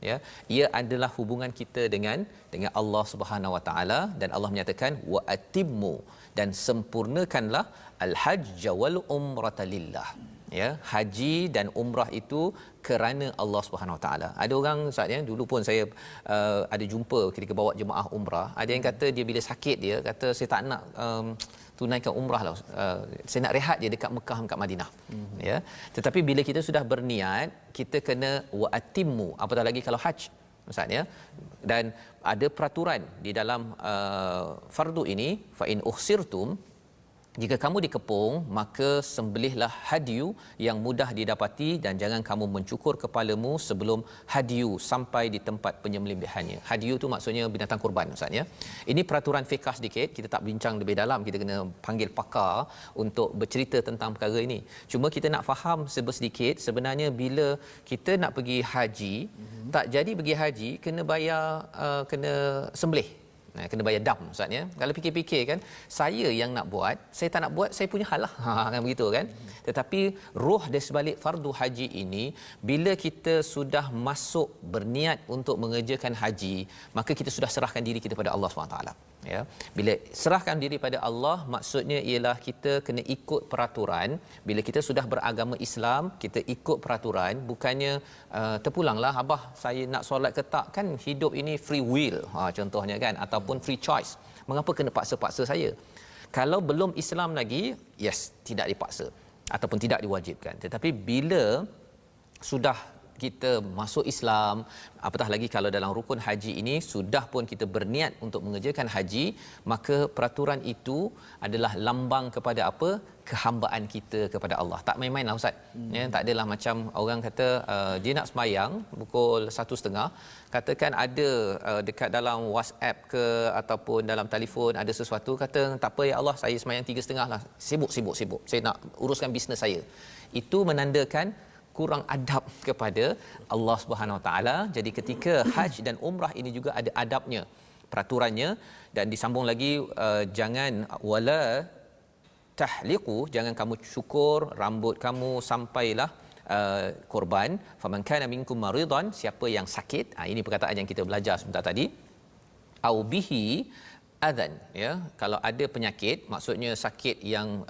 ya. Ia adalah hubungan kita dengan Allah Subhanahu Wa Taala, dan Allah menyatakan wa atimmu, dan sempurnakanlah al-hajj wal umrata lillah, ya. Haji dan umrah itu kerana Allah Subhanahu Wa Taala. Ada orang Ustaz, ya, dulu pun saya ada jumpa ketika bawa jemaah umrah, ada yang kata dia bila sakit, dia kata saya tak nak tunaikan umrah lah, saya nak rehat je dekat Mekah, dekat Madinah, ya. Tetapi bila kita sudah berniat, kita kena wa atimmu, apatah lagi kalau haji Ustaz, ya. Dan ada peraturan di dalam fardu ini, fa in uhsirtum, jika kamu dikepung, maka sembelihlah hadyu yang mudah didapati, dan jangan kamu mencukur kepalamu sebelum hadyu sampai di tempat penyembelihannya. Hadyu tu maksudnya binatang kurban Ustaz, ya. Ini peraturan fiqh sedikit, kita tak bincang lebih dalam, kita kena panggil pakar untuk bercerita tentang perkara ini. Cuma kita nak faham sedikit, sebenarnya bila kita nak pergi haji, tak jadi pergi haji kena bayar, kena sembelih. Kena bayar dam Ustaz ya. Kalau fikir-fikir kan, saya yang nak buat, saya tak nak buat, saya punya hal lah. Kan begitu kan. Tetapi roh di sebalik fardu haji ini, bila kita sudah masuk berniat untuk mengerjakan haji, maka kita sudah serahkan diri kita pada Allah SWT. Ya, bila serahkan diri pada Allah, maksudnya ialah kita kena ikut peraturan. Bila kita sudah beragama Islam, kita ikut peraturan, bukannya terpulanglah abah saya nak solat ke tak, kan hidup ini free will contohnya kan, ataupun free choice. Mengapa kena paksa-paksa saya? Kalau belum Islam lagi, yes, tidak dipaksa ataupun tidak diwajibkan. Tetapi bila sudah kita masuk Islam, apatah lagi kalau dalam rukun haji ini sudah pun kita berniat untuk mengerjakan haji, maka peraturan itu adalah lambang kepada apa? Kehambaan kita kepada Allah. Tak main-main lah Ustaz. Ya, tak adalah macam orang kata dia nak sembahyang pukul 1.30, katakan ada dekat dalam WhatsApp ke ataupun dalam telefon ada sesuatu, kata tak apa ya Allah, saya sembahyang 3.30 lah. Sibuk. Saya nak uruskan bisnes saya. Itu menandakan kurang adab kepada Allah Subhanahu Wa Taala. Jadi ketika haji dan umrah ini juga ada adabnya, peraturannya, dan disambung lagi jangan wala tahliqu, jangan kamu cukur rambut kamu sampailah korban. Faman kana minkum maridan, siapa yang sakit, ini perkataan yang kita belajar sebentar tadi, au bihi adzan, ya, kalau ada penyakit, maksudnya sakit yang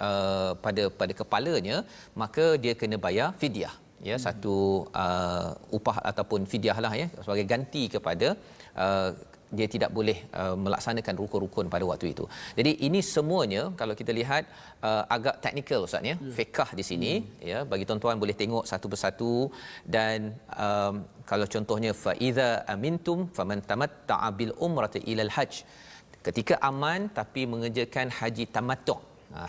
pada kepalanya, maka dia kena bayar fidyah, ya, satu upah ataupun fidyah lah, ya, sebagai ganti kepada dia tidak boleh melaksanakan rukun-rukun pada waktu itu. Jadi ini semuanya kalau kita lihat agak teknikal Ustaz ya, fiqh di sini, ya, bagi tuan-tuan boleh tengok satu persatu. Dan kalau contohnya fa iza amintum faman tamatta'a bil umrati ila al hajj, ketika aman tapi mengerjakan haji tamattu'.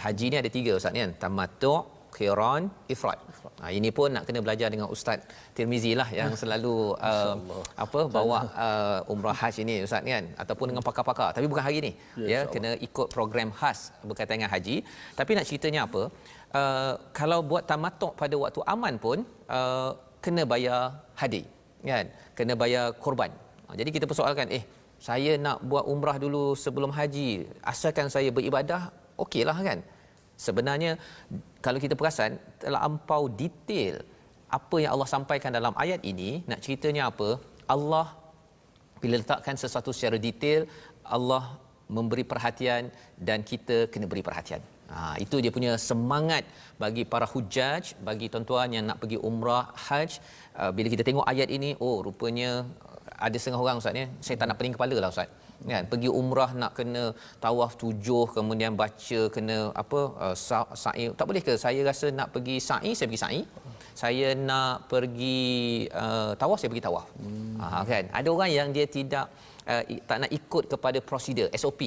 Haji ni ada 3 Ustaz kan, tamattu', qiran, ifrad. Ini pun nak kena belajar dengan Ustaz Tirmizi lah yang selalu bawa umrah haji ni Ustaz kan, ataupun dengan pakar-pakar, tapi bukan hari ni, ya, kena ikut program khas berkaitan dengan haji. Tapi nak ceritanya apa, kalau buat tamattu' pada waktu aman pun kena bayar hadi kan, kena bayar korban. Jadi kita persoalkan, saya nak buat umrah dulu sebelum haji, asalkan saya beribadah, okeylah kan. Sebenarnya kalau kita perasan terlampau detail apa yang Allah sampaikan dalam ayat ini. Nak ceritanya apa? Allah bila letakkan sesuatu secara detail, Allah memberi perhatian dan kita kena beri perhatian. Itu dia punya semangat bagi para hujaj, bagi tuan-tuan yang nak pergi umrah haj. Bila kita tengok ayat ini, rupanya ada setengah orang Ustaz ni, saya tak nak pening kepala lah Ustaz kan, pergi umrah nak kena tawaf 7, kemudian baca kena sa'i. Tak boleh ke saya rasa nak pergi sa'i, saya pergi sa'i, saya nak pergi tawaf, saya pergi tawaf. Kan ada orang yang dia tak nak ikut kepada prosedur SOP.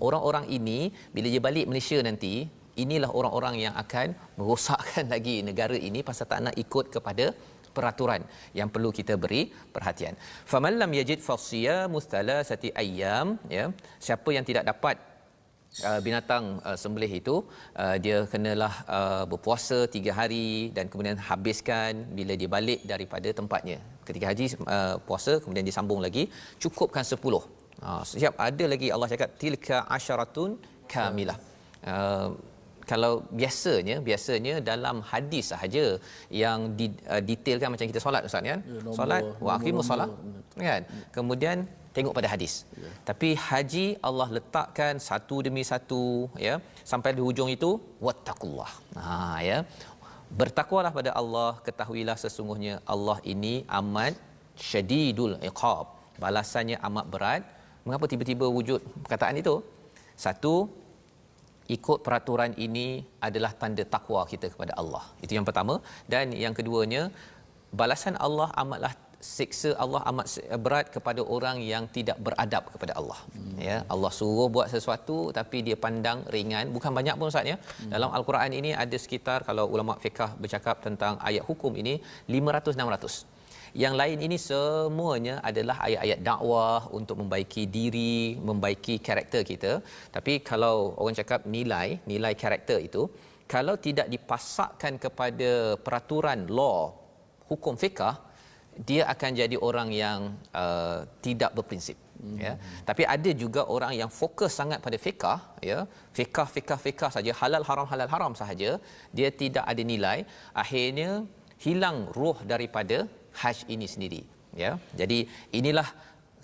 Orang-orang ini bila dia balik Malaysia nanti, inilah orang-orang yang akan merosakkan lagi negara ini pasal tak nak ikut kepada peraturan yang perlu kita beri perhatian. Faman lam yajid fasiyamu thalathati ayyam, ya, siapa yang tidak dapat binatang sembelih itu, dia kenalah berpuasa 3 hari dan kemudian habiskan bila dia balik daripada tempatnya. Ketika haji puasa, kemudian disambung lagi, cukupkan 10. Siap ada lagi Allah cakap tilka asyaratun kamilah. Kalau biasanya dalam hadis sahaja yang detailkan macam kita solat Ustaz kan, solat wa aqimus solat kan, kemudian tengok pada hadis. Tapi haji Allah letakkan satu demi satu, ya, sampai di hujung itu wattaqullah. Ya, bertakwalah pada Allah, ketahuilah sesungguhnya Allah ini amat syadidul iqab, balasannya amat berat. Mengapa tiba-tiba wujud perkataan itu? Satu, ikut peraturan ini adalah tanda takwa kita kepada Allah. Itu yang pertama. Dan yang keduanya, balasan Allah amatlah, siksa Allah amat berat kepada orang yang tidak beradab kepada Allah. Ya, Allah suruh buat sesuatu tapi dia pandang ringan. Bukan banyak pun Ustaz ya. Dalam Al-Quran ini ada sekitar, kalau ulama fiqh bercakap tentang ayat hukum ini, 500-600. Yang lain ini semuanya adalah ayat-ayat dakwah untuk membaiki diri, membaiki karakter kita. Tapi kalau orang cakap nilai karakter itu, kalau tidak dipasakkan kepada peraturan law, hukum fiqh, dia akan jadi orang yang tidak berprinsip. Ya, tapi ada juga orang yang fokus sangat pada fiqh, ya, fiqh saja, halal haram sahaja, dia tidak ada nilai, akhirnya hilang ruh daripada haj ini sendiri, ya. Jadi inilah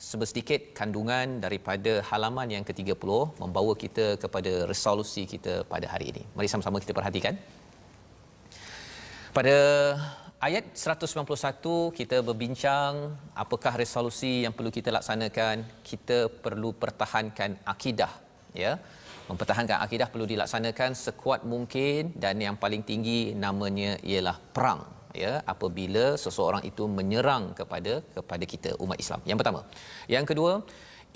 sedikit kandungan daripada halaman yang ke-30 membawa kita kepada resolusi kita pada hari ini. Mari sama-sama kita perhatikan. Pada ayat 191 kita berbincang apakah resolusi yang perlu kita laksanakan. Kita perlu pertahankan akidah, ya. Mempertahankan akidah perlu dilaksanakan sekuat mungkin, dan yang paling tinggi namanya ialah perang, ya, apabila seseorang itu menyerang kepada kita umat Islam. Yang pertama. Yang kedua,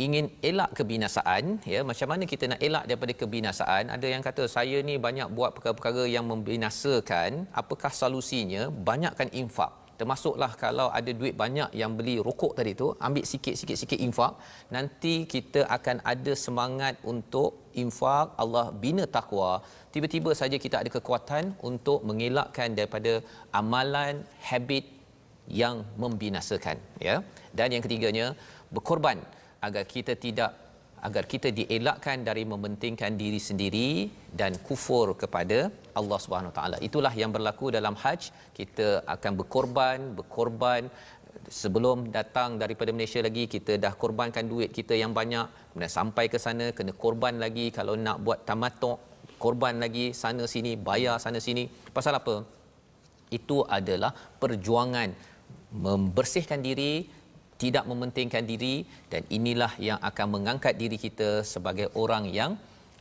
ingin elak kebinasaan, ya. Macam mana kita nak elak daripada kebinasaan? Ada yang kata saya ni banyak buat perkara-perkara yang membinasakan. Apakah solusinya? Banyakkan infak. Termasuklah kalau ada duit banyak yang beli rokok tadi tu, ambil sikit infak, nanti kita akan ada semangat untuk infak. Allah bina takwa, tiba-tiba saja kita ada kekuatan untuk mengelakkan daripada amalan habit yang membinasakan, ya. Dan yang ketiganya, berkorban agar kita dielakkan dari mementingkan diri sendiri dan kufur kepada Allah Subhanahu Wa Taala. Itulah yang berlaku dalam haji. Kita akan berkorban sebelum datang daripada Malaysia lagi, kita dah korbankan duit kita yang banyak, kemudian sampai ke sana kena korban lagi. Kalau nak buat tamattu', korban lagi sana sini, bayar sana sini. Pasal apa? Itu adalah perjuangan membersihkan diri, tidak mementingkan diri, dan inilah yang akan mengangkat diri kita sebagai orang yang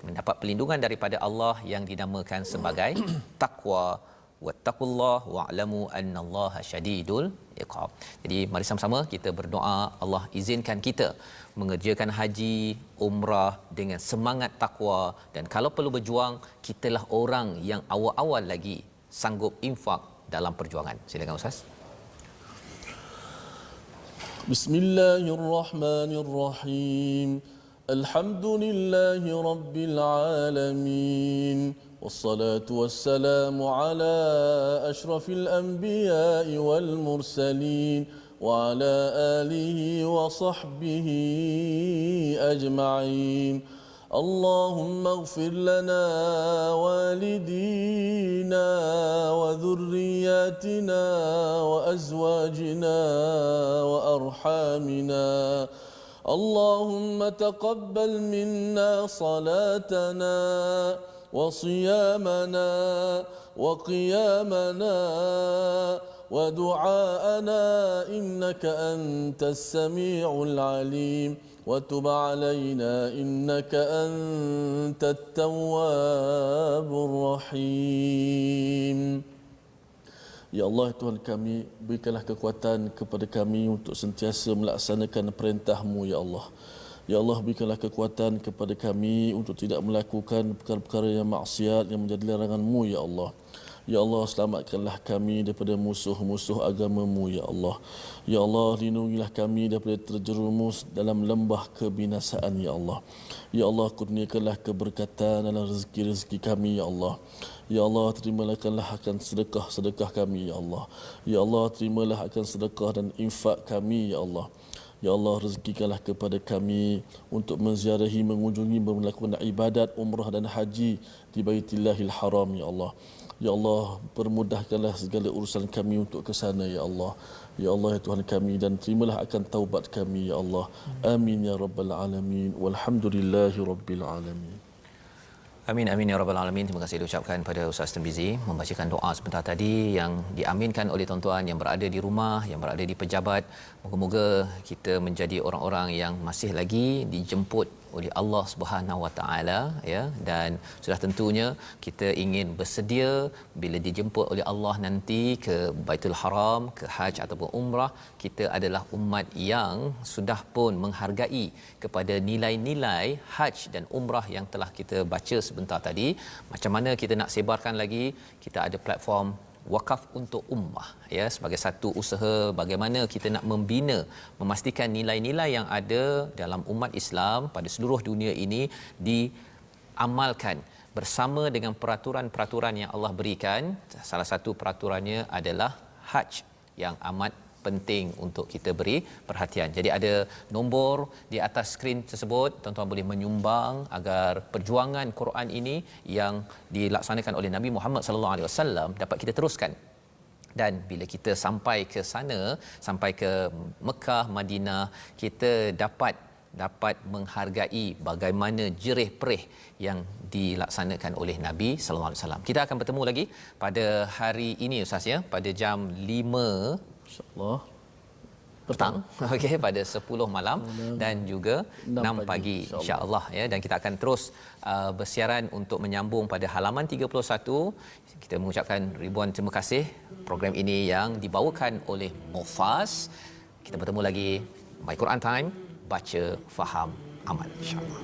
mendapat perlindungan daripada Allah yang dinamakan sebagai taqwa. Wattaqullah wa'lamu annallaha syadidul iqab. Jadi mari sama-sama kita berdoa Allah izinkan kita mengerjakan haji, umrah dengan semangat takwa, dan kalau perlu berjuang, kitalah orang yang awal-awal lagi sanggup infak dalam perjuangan. Silakan Ustaz. Bismillahirrahmanirrahim. Alhamdulillahi rabbil alamin. والصلاة والسلام على أشرف الأنبياء والمرسلين وعلى آله وصحبه أجمعين. اللهم اغفر لنا والدينا وذرياتنا وأزواجنا وأرحامنا. اللهم تقبل منا صلاتنا وصيامنا وقيامنا ودعاءنا إنك أنت السميع العليم وتب علينا إنك أنت التواب الرحيم. Ya Allah, Tuhan kami, berikanlah kekuatan kepada kami untuk sentiasa melaksanakan perintah-Mu, Ya Allah. Ya Allah, berikanlah kekuatan kepada kami untuk tidak melakukan perkara-perkara yang maksiat yang menjadi larangan-Mu, Ya Allah. Ya Allah, selamatkanlah kami daripada musuh-musuh agama-Mu, Ya Allah. Ya Allah, lindungilah kami daripada terjerumus dalam lembah kebinasaan, Ya Allah. Ya Allah, kurniakanlah keberkatan dalam rezeki-rezeki kami, Ya Allah. Ya Allah, terimalah akan sedekah-sedekah kami, Ya Allah. Ya Allah, terimalah akan sedekah dan infak kami, Ya Allah. Ya Allah, rezekikanlah kepada kami untuk menziarahi, mengunjungi, melakukan ibadat umrah dan haji di Baitillahil Haram, Ya Allah. Ya Allah, permudahkanlah segala urusan kami untuk ke sana, Ya Allah. Ya Allah, ya Tuhan kami, dan terimalah akan taubat kami, Ya Allah. Amin ya rabbal alamin. Walhamdulillahi rabbil alamin. Amin amin ya rabbal alamin. Terima kasih diucapkan pada Ustaz Tirmizi membacakan doa sebentar tadi yang diaminkan oleh tuan-tuan yang berada di rumah, yang berada di pejabat. Moga-moga kita menjadi orang-orang yang masih lagi dijemput oleh Allah Subhanahu Wa Taala, ya, dan sudah tentunya kita ingin bersedia bila dijemput oleh Allah nanti ke Baitul Haram, ke haji ataupun umrah. Kita adalah umat yang sudah pun menghargai kepada nilai-nilai haji dan umrah yang telah kita baca sebentar tadi. Macam mana kita nak sebarkan lagi? Kita ada platform Wakaf untuk Ummah, ya, sebagai satu usaha bagaimana kita nak membina, memastikan nilai-nilai yang ada dalam umat Islam pada seluruh dunia ini diamalkan bersama dengan peraturan-peraturan yang Allah berikan. Salah satu peraturannya adalah haji yang amat penting untuk kita beri perhatian. Jadi ada nombor di atas skrin tersebut, tuan-tuan boleh menyumbang agar perjuangan Quran ini yang dilaksanakan oleh Nabi Muhammad sallallahu alaihi wasallam dapat kita teruskan. Dan bila kita sampai ke sana, sampai ke Mekah, Madinah, kita dapat menghargai bagaimana jerih perih yang dilaksanakan oleh Nabi sallallahu alaihi wasallam. Kita akan bertemu lagi pada hari ini Ustaz ya, pada jam 5 insya-Allah petang, okey, pada 10 malam dan juga 6 pagi insya-Allah ya, dan kita akan terus bersiaran untuk menyambung pada halaman 31. Kita mengucapkan ribuan terima kasih program ini yang dibawakan oleh Mufas. Kita bertemu lagi My Quran Time, baca, faham, amal insya-Allah.